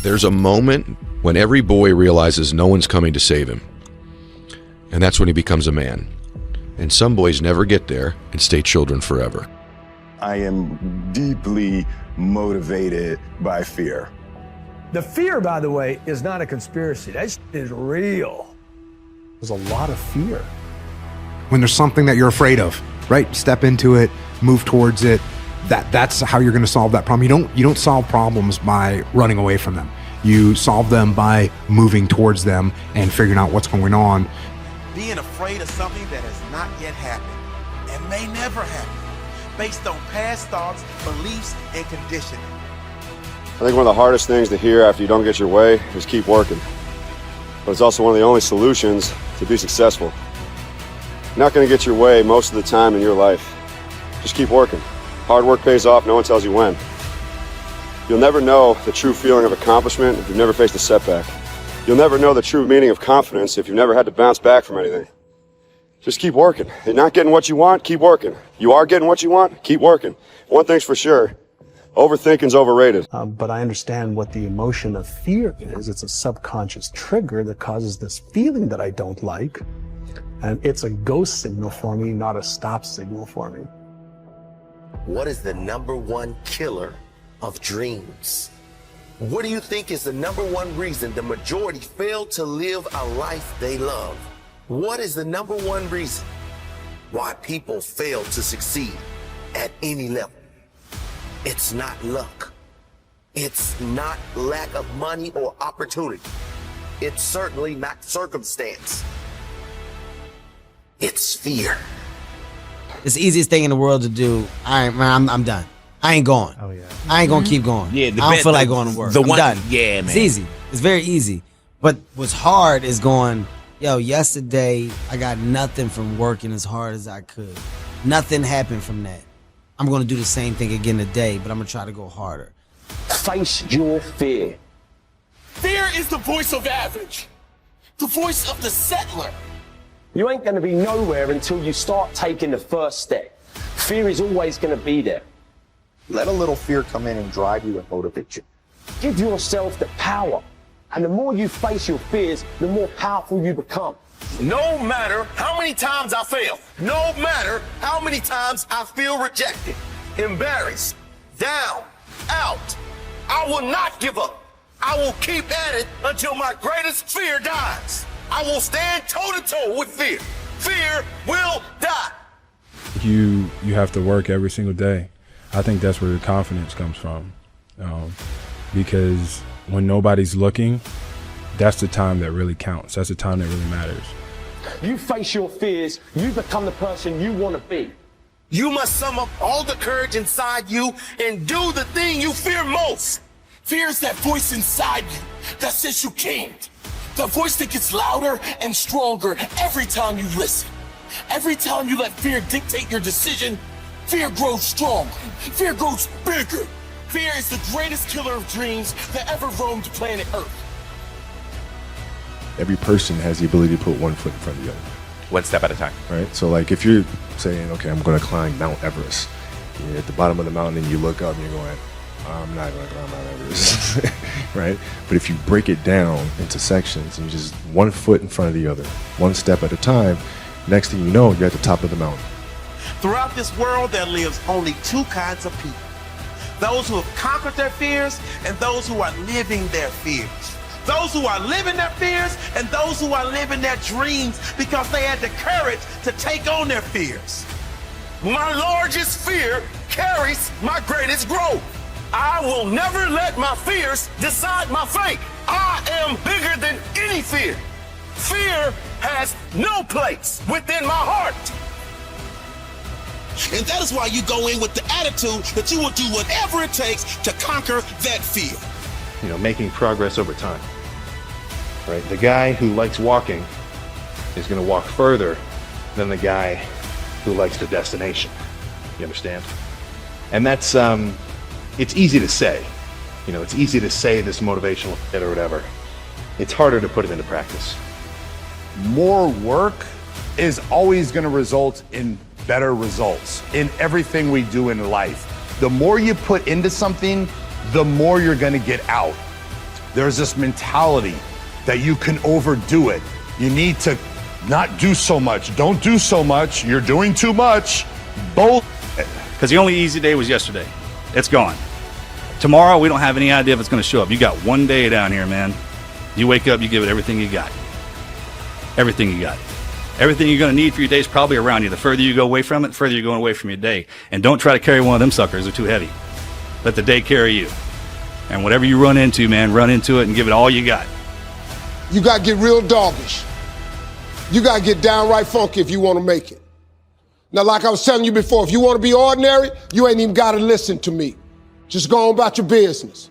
There's a moment when every boy realizes no one's coming to save him. And that's when he becomes a man. And some boys never get there and stay children forever. I am deeply motivated by fear. The fear, by the way, is not a conspiracy. That is real. There's a lot of fear. When there's something that you're afraid of, right? Step into it, move towards it. That's how you're going to solve that problem. You don't solve problems by running away from them. You solve them by moving towards them and figuring out what's going on. Being afraid of something that has not yet happened and may never happen, based on past thoughts, beliefs, and conditioning. I think one of the hardest things to hear after you don't get your way is keep working. But it's also one of the only solutions to be successful. You're not going to get your way most of the time in your life. Just keep working. Hard work pays off, no one tells you when. You'll never know the true feeling of accomplishment if you've never faced a setback. You'll never know the true meaning of confidence if you've never had to bounce back from anything. Just keep working. You're not getting what you want, keep working. You are getting what you want, keep working. One thing's for sure, overthinking's overrated. But I understand what the emotion of fear is. It's a subconscious trigger that causes this feeling that I don't like. And it's a go signal for me, not a stop signal for me. What is the number one killer of dreams? What do you think is the number one reason the majority fail to live a life they love? What is the number one reason why people fail to succeed at any level? It's not luck. It's not lack of money or opportunity. It's certainly not circumstance. It's fear. It's the easiest thing in the world to do. I'm done. I ain't going. Oh, yeah. I ain't gonna keep going. Yeah, I don't feel like going to work. I'm done. Yeah, man. It's easy. It's very easy. But what's hard is going, yo, yesterday I got nothing from working as hard as I could. Nothing happened from that. I'm gonna do the same thing again today, but I'm gonna try to go harder. Face your fear. Fear is the voice of average, the voice of the settler. You ain't going to be nowhere until you start taking the first step. Fear is always going to be there. Let a little fear come in and drive you and motivate you. Give yourself the power. And the more you face your fears, the more powerful you become. No matter how many times I fail, no matter how many times I feel rejected, embarrassed, down, out, I will not give up. I will keep at it until my greatest fear dies. I will stand toe-to-toe with fear. Fear will die. You have to work every single day. I think that's where your confidence comes from. Because when nobody's looking, that's the time that really counts. That's the time that really matters. You face your fears, you become the person you want to be. You must sum up all the courage inside you and do the thing you fear most. Fear is that voice inside you that says you can't. The voice that gets louder and stronger every time you listen. Every time you let fear dictate your decision, fear grows stronger. Fear grows bigger. Fear is the greatest killer of dreams that ever roamed planet Earth. Every person has the ability to put one foot in front of the other. One step at a time. Right? So like if you're saying, okay, I'm going to climb Mount Everest, you're at the bottom of the mountain and you look up and you're going, I'm not going to climb Mount Everest, right? But if you break it down into sections and just one foot in front of the other, one step at a time, next thing you know, you're at the top of the mountain. Throughout this world, there lives only two kinds of people. Those who have conquered their fears and those who are living their fears. Those who are living their fears and those who are living their dreams because they had the courage to take on their fears. My largest fear carries my greatest growth. I will never let my fears decide my fate. I am bigger than any fear. Fear has no place within my heart. And that is why you go in with the attitude that you will do whatever it takes to conquer that fear. You know, making progress over time. Right? The guy who likes walking is going to walk further than the guy who likes the destination. You understand? And that's it's easy to say. You know, it's easy to say this motivational shit or whatever. It's harder to put it into practice. More work is always going to result in better results in everything we do in life. The more you put into something, the more you're going to get out. there's this mentality that you can overdo it. You need to not do so much. Don't do so much. You're doing too much. Both. Because the only easy day was yesterday. It's gone. Tomorrow, we don't have any idea if it's going to show up. You got one day down here, man. You wake up, you give it everything you got. Everything you got. Everything you're going to need for your day is probably around you. The further you go away from it, the further you're going away from your day. And don't try to carry one of them suckers. They're too heavy. Let the day carry you. And whatever you run into, man, run into it and give it all you got. You got to get real doggish. You got to get downright funky if you want to make it. Now, like I was telling you before, if you want to be ordinary, you ain't even got to listen to me. Just go on about your business.